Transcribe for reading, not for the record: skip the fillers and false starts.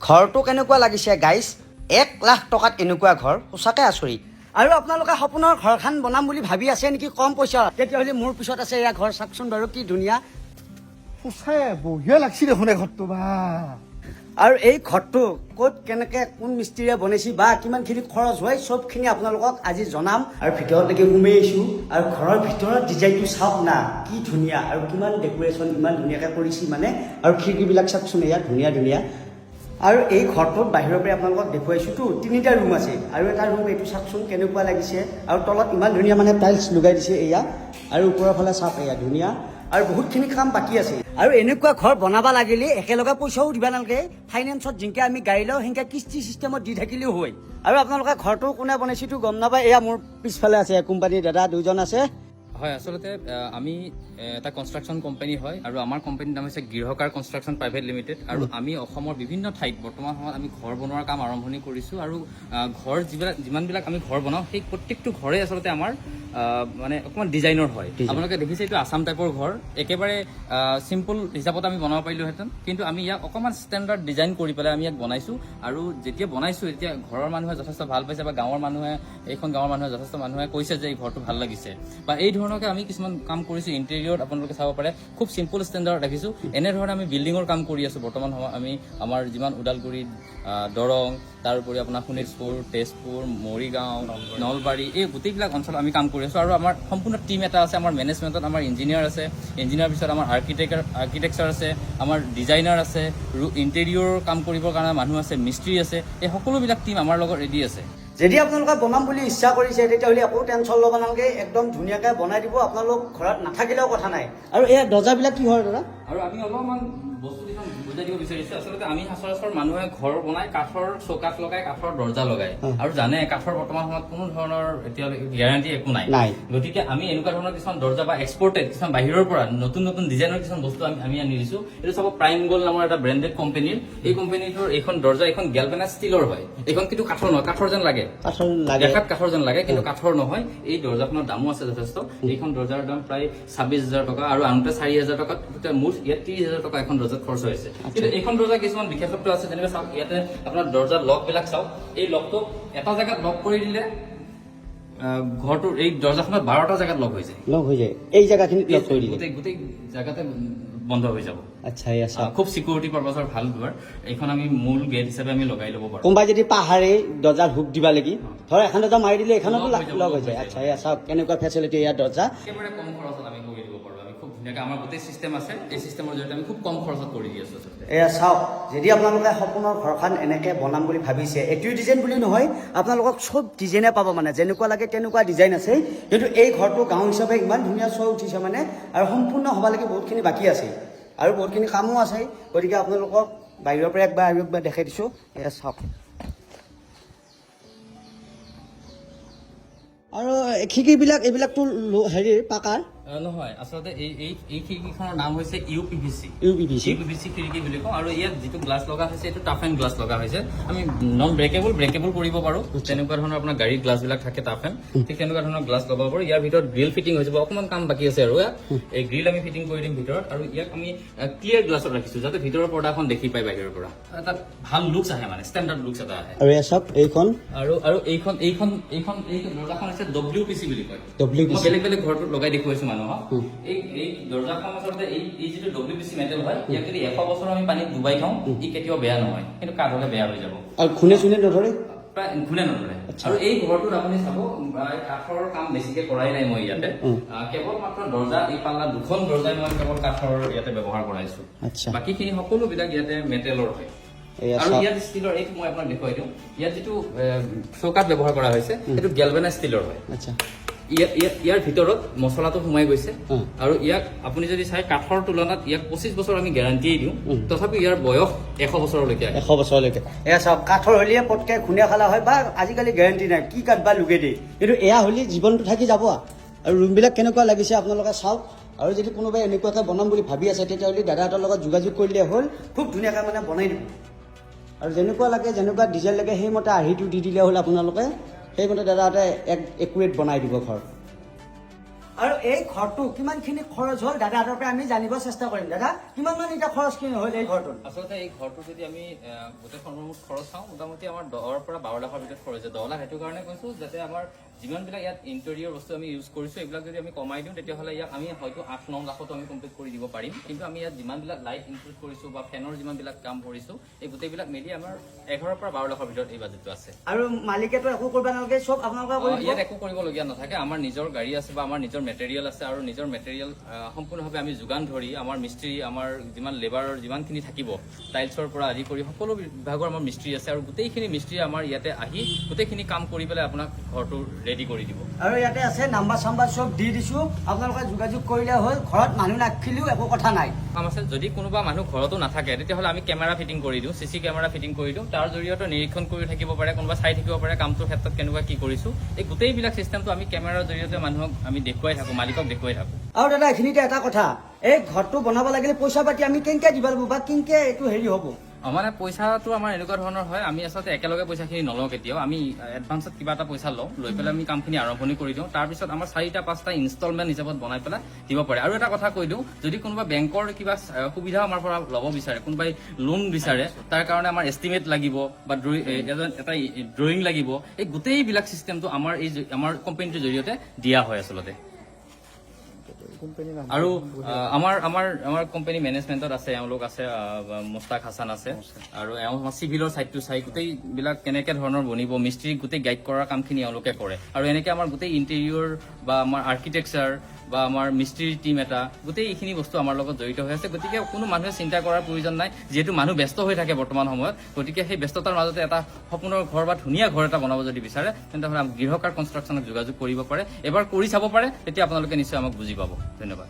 ঘৰটো কেনেকুৱা লাগিছে গাইজ 1 লাখ টকাত এনেকুৱা ঘৰ সঁচাকৈ আচৰিত আৰু আপোনালোকে সপোনৰ ঘৰখন বনাম বুলি ভাবি আছে নেকি কম পইচা তেতিয়াহ'লে মোৰ পিছত আছে এয়া ঘৰ চাওকচোন বাৰু কি ধুনীয়া সঁচাই বঢ়িয়া লাগছি দেখোন এই ঘৰটো বা আৰু এই ঘৰটো ক'ত কেনেকৈ কোন মিস্ত্ৰীয়ে বনাইছে বা কিমানখিনি খৰচ হয় চবখিনি আপোনালোকক আজি জনাম আৰু ভিতৰলৈকে সোমাই আহিছোঁ আৰু ঘৰৰ ভিতৰত ডিজাইনটো চাওক না কি ধুনীয়া আৰু কিমান ডেক'ৰেশ্যন ইমান ধুনীয়াকৈ কৰিছে মানে আৰু খিৰিকীবিলাক চাওকচোন ইয়াত ধুনীয়া ধুনীয়া আৰু এই ঘৰটোত বাহিৰৰ পৰা আপোনালোকক দেখুৱাইছোঁতো 3টা ৰুম আছে আৰু এটা ৰুম এইটো চাওকচোন কেনেকুৱা লাগিছে আৰু তলত ইমান ধুনীয়া মানে টাইলছ লগাই দিছে এয়া আৰু ওপৰৰ ফালে চাওক এয়া ধুনীয়া আৰু বহুতখিনি কাম বাকী আছে আৰু এনেকুৱা ঘৰ বনাব লাগিলে একেলগে পইচাও দিব নালাগে ফাইনেন্সত যেনেকৈ আমি গাড়ী লওঁ সেনেকৈ কিস্তি চিষ্টেমত দি থাকিলেও হয় আৰু আপোনালোকে ঘৰটো কোনে বনাইছেতো গম নাপায় এয়া মোৰ পিছফালে আছে কোম্পানীৰ দাদা 2জন আছে হয় আচলতে আমি এটা কনষ্ট্ৰাকশ্যন কোম্পানী হয় আৰু আমাৰ কোম্পানীৰ নাম হৈছে গৃহকাৰ কনষ্ট্ৰাকশ্যন প্ৰাইভেট লিমিটেড আৰু আমি অসমৰ বিভিন্ন ঠাইত বৰ্তমান সময়ত আমি ঘৰ বনোৱাৰ কাম আৰম্ভণি কৰিছোঁ আৰু ঘৰ যিমানবিলাক আমি ঘৰ বনাওঁ সেই প্ৰত্যেকটো ঘৰে আচলতে আমাৰ মানে অকণমান ডিজাইনৰ হয় আপোনালোকে দেখিছে এইটো আছাম টাইপৰ ঘৰ একেবাৰে চিম্পল হিচাপত আমি বনাব পাৰিলোহেঁতেন কিন্তু আমি ইয়াক অকণমান ষ্টেণ্ডাৰ্ড ডিজাইন কৰি পেলাই আমি ইয়াক বনাইছোঁ আৰু যেতিয়া বনাইছোঁ এতিয়া ঘৰৰ মানুহে যথেষ্ট ভাল পাইছে বা গাঁৱৰ মানুহে এইখন গাঁৱৰ মানুহে যথেষ্ট মানুহে কৈছে যে এই ঘৰটো ভাল লাগিছে বা এই ধৰণকে আমি কিছুমান কাম কৰিছোঁ ইণ্টেৰিয়ৰত আপোনালোকে চাব পাৰে খুব চিম্পল ষ্টেণ্ডাৰ্ড ৰাখিছোঁ এনেধৰণে আমি বিল্ডিঙৰ কাম কৰি আছোঁ বৰ্তমান সময়ত আমি আমাৰ যিমান ওদালগুৰি দৰং তাৰোপৰি আপোনাৰ শোণিতপুৰ তেজপুৰ মৰিগাঁও নলবাৰী এই গোটেইবিলাক অঞ্চলত আমি কাম কৰি আছোঁ আৰু আমাৰ সম্পূৰ্ণ টীম এটা আছে আমাৰ মেনেজমেণ্টত আমাৰ ইঞ্জিনিয়াৰ আছে ইঞ্জিনিয়াৰ পিছত আমাৰ আৰ্কিটেক্সাৰ আছে আমাৰ ডিজাইনাৰ আছে ইণ্টেৰিয়ৰ কাম কৰিবৰ কাৰণে মানুহ আছে মিস্ত্ৰী আছে এই সকলোবিলাক টীম আমাৰ লগত ৰেডি আছে যদি আপোনালোকে বনাম বুলি ইচ্ছা কৰিছে তেতিয়াহ'লে একো টেনশ্যন ল'ব নালাগে একদম ধুনীয়াকৈ বনাই দিব আপোনালোক ঘৰত নাথাকিলেও কথা নাই আৰু এই দৰ্জাবিলাক কি হয় দাদা আৰু আমি অলপমান বস্তু কিছুমান বুজাই দিব বিচাৰিছোঁ আচলতে আমি সচৰাচৰ মানুহে ঘৰ বনাই কাঠৰ চৌকাঠ লগাই কাঠৰ দৰ্জা লগাই আৰু জানে কাঠৰ বৰ্তমান সময়ত কোনো ধৰণৰ এতিয়ালৈকে গেৰাণ্টি একো নাই গতিকে আমি এনেকুৱা ধৰণৰ কিছুমান দৰ্জা বা এক্সপৰ্টেড কিছুমান বাহিৰৰ পৰা নতুন নতুন ডিজাইনৰ কিছুমান বস্তু আমি আনি দিছোঁ এইটো চাব প্ৰাইম গ'ল্ড নামৰ এটা ব্ৰেণ্ডেড কোম্পানীৰ এই কোম্পানীটোৰ এইখন দৰ্জা এইখন গেলভেনাইজ ষ্টীলৰ হয় এইখন কিন্তু কাঠৰ নহয় কাঠৰ যেন লাগে দেখাত কাঠৰ যেন লাগে কিন্তু কাঠৰ নহয় এই দৰ্জাখনৰ দামো আছে যথেষ্ট এইখন দৰ্জাৰ দাম প্ৰায় 26,000 টকা আৰু আনোতে 4,000 টকাত মুঠ ইয়াত 30,000 টকা এখন দৰ্জাত খৰচ হৈছে কিন্তু এইখন দৰ্জা কিছুমান বিশেষত্ব আছে যেনেকৈ চাওক ইয়াতে আপোনাৰ দৰ্জাৰ লকবিলাক চাওক এই লকটো এটা জেগাত লক কৰি দিলে ঘৰটোৰ এই দৰ্জাখনত 12টা জেগাত লক হৈ যায় এই জেগাখিনিত লক কৰি দিলে গোটেই জেগাতে বন্ধ হৈ যাব আচ্ছা এয়া চাওক খুব চিকিউৰিটি পাৰপাছৰ ভাল দুৱাৰ এইখন আমি মূল গেট হিচাপে আমি লগাই ল'ব পাৰোঁ কোনোবাই যদি পাহাৰে দৰ্জাত হুক দিবা লাগি ধৰ এখন দৰ্জা মাৰি দিলে এখনতো লক হৈ যায় আচ্ছা এয়া চাওক কেনেকুৱা ফেচিলিটি ইয়াৰ দৰ্জা একেবাৰে কম খৰচত আমি কৰি দিব পাৰোঁ আমি খুব ধুনীয়াকৈ আমাৰ গোটেই চিষ্টেম আছে এই চিষ্টেমৰ জৰিয়তে আমি খুব কম খৰচত কৰি দি আছোঁ এয়া চাওক যদি আপোনালোকে সপোনৰ ঘৰখন এনেকৈ বনাম বুলি ভাবিছে এইটোৱে ডিজাইন বুলি নহয় আপোনালোকক চব ডিজাইনে পাব মানে যেনেকুৱা লাগে তেনেকুৱা ডিজাইন আছে কিন্তু এই ঘৰটো গাঁও হিচাপে ইমান ধুনীয়া চৈ উঠিছে মানে আৰু সম্পূৰ্ণ হ'ব লাগে বহুতখিনি বাকী আছে আৰু বহুতখিনি কামো আছে গতিকে আপোনালোকক বাহিৰৰ পৰা একবাৰ আৰু একবাৰ দেখাই দিছোঁ এয়া চাওক আৰু খিৰিকীবিলাক এইবিলাকতো হেৰিৰ পাকাৰ নহয় আচলতে এই খিৰিকীখনৰ নাম হৈছে ইউপিভিচি খিৰিকী বুলি কওঁ আৰু ইয়াত যিটো গ্লাছ লগা হৈছে এইটো টাফ এণ্ড গ্লাছ লগা হৈছে আমি নন ব্ৰেকেবল কৰিব পাৰোঁ তেনেকুৱা ধৰণৰ আপোনাৰ গাড়ীৰ গ্লাছবিলাক থাকে টাফ এণ্ড ঠিক তেনেকুৱা ধৰণৰ গ্লাছ লগাব পাৰোঁ ইয়াৰ ভিতৰত গ্ৰিল ফিটিং হৈ যাব অকণমান কাম বাকী আছে আৰু এই গ্ৰিল আমি ফিটিং কৰি দিম ভিতৰত আৰু ইয়াক আমি ক্লিয়াৰ গ্লাছত ৰাখিছোঁ যাতে ভিতৰৰ পৰ্দাখন দেখি পায় বাহিৰৰ পৰা এটা ভাল লুকছ আহে মানে ষ্টেণ্ডাৰ্ড লুকছ এটা আহে আৰু এয়া চাওক এইখন আৰু এইখন দৰ্জাখন হৈছে WPC বুলি কয় বেলেগ বেলেগ ঘৰটোত লগাই দেখুৱাইছোঁ মানুহক এই দৰ্জাখন আচলতে এই যিটো WPC মেটেল হয় ইয়াক যদি 100 বছৰ আমি পানীত ডুবাই থওঁ ই কেতিয়াও বেয়া নহয় কিন্তু কাঠ হ'লে বেয়া হৈ যাব আৰু খুনে চুনে নধৰে প্ৰায় ঘূনে নধৰে আৰু এই ঘৰটোত আপুনি চাব কাঠৰ কাম বেছিকে কৰাই নাই মই ইয়াতে কেৱল মাত্ৰ দৰ্জা এই পাল্লা দুখন দৰ্জাই মই কেৱল কাঠৰ ইয়াতে ব্যৱহাৰ কৰাইছোঁ বাকীখিনি সকলোবিলাক ইয়াতে মেটেলৰ হয় আৰু ইয়াত ষ্টীলৰ এইটো মই আপোনাক দেখুৱাই দিওঁ ইয়াত যিটো চৌকাঠ ব্যৱহাৰ কৰা হৈছে সেইটো গেলভেনাইজ ষ্টীলৰ হয় ইয়াৰ ভিতৰত মছলাটো সোমাই গৈছে আৰু ইয়াক আপুনি যদি চাই কাঠৰ তুলনাত ইয়াক 25 বছৰ আমি গেৰাণ্টিয়ে দিওঁ তথাপি ইয়াৰ বয়স 100 বছৰলৈকে এয়া চাওক কাঠৰ হ'লে পটকে খুন্দা খালা হয় বা আজিকালি গেৰাণ্টি নাই কি কাঠ বা লুগে দিয়ে কিন্তু এয়া হ'লে জীৱনটো থাকি যাব আৰু ৰুমবিলাক কেনেকুৱা লাগিছে আপোনালোকে চাওক আৰু যদি কোনোবাই এনেকুৱাকৈ বনাম বুলি ভাবি আছে তেতিয়াহ'লে দাদাহঁতৰ লগত যোগাযোগ কৰিলে হ'ল খুব ধুনীয়াকৈ মানে বনাই দিব আৰু যেনেকুৱা লাগে যেনেকুৱা ডিজাইন লাগে সেইমতে আৰ্হিটো দি দিলে হ'ল আপোনালোকে সেইমতে দাদাহঁতে একুৰেট বনাই দিব ঘৰ আৰু এই ঘৰটো কিমানখিনি খৰচ হ'ল দাদাহঁতৰ পৰা আমি জানিব চেষ্টা কৰিম। দাদা কিমান মান এতিয়া খৰচখিনি হ'ল এই ঘৰটোত? আচলতে এই ঘৰটো যদি আমি গোটেই সৰ্বমুঠ খৰচ চাওঁ মোটামুটি আমাৰ 10 পৰা 12 লাখৰ ভিতৰত খৰচ হৈছে। 10 লাখ সেইটো কাৰণে কৈছো যাতে আমাৰ যিমানবিলাক ইয়াত ইণ্টেৰিয়ৰ বস্তু আমি ইউজ কৰিছো এইবিলাক যদি আমি কমাই দিওঁ তেতিয়াহ'লে ইয়াক আমি হয়তো 8-9 লাখতো আমি কমপ্লিট কৰি দিব পাৰিম। কিন্তু আমি ইয়াত যিমানবিলাক লাইট ইনক্লুড কৰিছো বা ফেনৰ যিমানবিলাক কাম কৰিছো এই গোটেইবিলাক মিলি আমাৰ 11 পৰা 12 লাখৰ ভিতৰত এই বাজেটটো আছে। আৰু মালিকেতো একো কৰিব নালাগে, চব আপোনালোকে কৰিব? ইয়াত একো কৰিবলগীয়া নাথাকে। আমাৰ নিজৰ গাড়ী আছে বা আমাৰ নিজৰ মেটেৰিয়েল আছে আৰু নিজৰ মেটেৰিয়েল সম্পূৰ্ণভাৱে আমি যোগান ধৰি আমাৰ মিস্ত্ৰী আমাৰ যিমান লেবাৰৰ যিমানখিনি থাকিব টাইলছৰ পৰা আদি কৰি সকলো বিভাগৰ আমাৰ মিস্ত্ৰী আছে আৰু গোটেইখিনি মিস্ত্ৰী আমাৰ ইয়াতে আহি গোটেইখিনি কাম কৰি পেলাই আপোনাক ঘৰটো ৰেডি কৰি দিব। আৰু ইয়াতে আছে নাম্বাৰ চাম্বাৰ চব দি দিছো, আপোনালোকে যোগাযোগ কৰিলে হ'ল। ঘৰত মানুহ নাখিলেও একো কথা নাই। কাম আছে যদি কোনোবা মানুহ ঘৰতো নাথাকে তেতিয়াহ'লে আমি কেমেৰা ফিটিং কৰি দিওঁ, CC কেমেৰা ফিটিং কৰি দিওঁ। তাৰ জৰিয়তে নিৰীক্ষণ কৰি থাকিব পাৰে, কোনোবা চাই থাকিব পাৰে কামটোৰ ক্ষেত্ৰত কেনেকুৱা কি কৰিছো। এই গোটেইবিলাক চিষ্টেমটো আমি কেমেৰাৰ জৰিয়তে মানুহক আমি দেখুৱাই থাকো, মালিকক দেখুৱাই থাকো। আৰু দাদা এইখিনিতে এটা কথা, এই ঘৰটো বনাব লাগিলে পইচা পাতি আমি কেনেকে দিব লাগিব বা কেনেকে এইটো হেৰি হ'ব? মানে পইচাটো আমাৰ এনেকুৱা ধৰণৰ হয়, আমি আচলতে একেলগে পইচাখিনি নলওঁ কেতিয়াও। আমি এডভান্সত কিবা এটা পইচা লওঁ, লৈ পেলাই আমি কামখিনি আৰম্ভণি কৰি দিওঁ। তাৰপিছত আমাৰ 4-5টা ইনষ্টলমেণ্ট হিচাপত বনাই পেলাই দিব পাৰে। আৰু এটা কথা কৈ দিওঁ, যদি কোনোবা বেংকৰ কিবা সুবিধা আমাৰ পৰা ল'ব বিচাৰে, কোনোবাই লোন বিচাৰে, তাৰ কাৰণে আমাৰ এষ্টিমেট লাগিব বা এটা ড্ৰয়িং লাগিব, এই গোটেইবিলাক চিষ্টেমটো আমাৰ কোম্পানীটোৰ জৰিয়তে দিয়া হয় আচলতে। আৰু আমাৰ কোম্পানী মেনেজমেণ্টত আছে, এওঁলোক আছে, মুস্তাক হাছান আছে আৰু এওঁ চিভিলৰ চাইডটো চাই গোটেইবিলাক কেনেকে ধৰণৰ বনিব মিস্ত্ৰী গোটেই গাইড কৰাৰ কামখিনি এওঁলোকে কৰে। আৰু এনেকে আমাৰ গোটেই ইণ্টেৰিয়ৰ বা আমাৰ আৰ্কিটেকচাৰ বা আমাৰ মিস্ত্ৰীৰ টিম এটা গোটেই এইখিনি বস্তু আমাৰ লগত জড়িত হৈ আছে। গতিকে কোনো মানুহে চিন্তা কৰাৰ প্ৰয়োজন নাই, যিহেতু মানুহ ব্যস্ত হৈ থাকে বৰ্তমান সময়ত। গতিকে সেই ব্যস্ততাৰ মাজতে এটা সপোনৰ ঘৰ বা ধুনীয়া ঘৰ এটা বনাব যদি বিচাৰে তেন্তে গৃহকাৰ কনষ্ট্ৰাকশ্যনত যোগাযোগ কৰিব পাৰে, এবাৰ কৰি চাব পাৰে, তেতিয়া আপোনালোকে নিশ্চয় আমাক বুজি পাব। ধন্যবাদ।